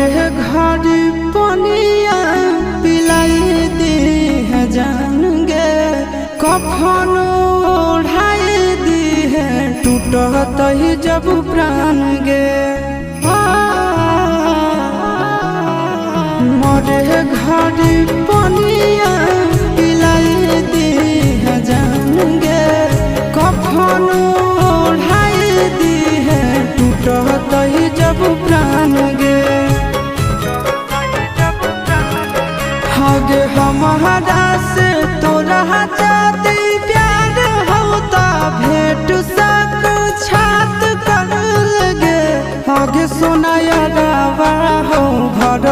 मरे घर पनिया पिलाई दी है जान गे, कफन ओढ़ाई दी है टूटत ही जब प्राण गे। मरे घर पनिया पिलाई दी है जान गे, कफन ओढ़ाई दी है टूटत ही जब प्राण गे। हगे हमारा से तोरा जाती प्यार होता भेंट सक छात कर लगे। हगे सोनाया रावा हो घर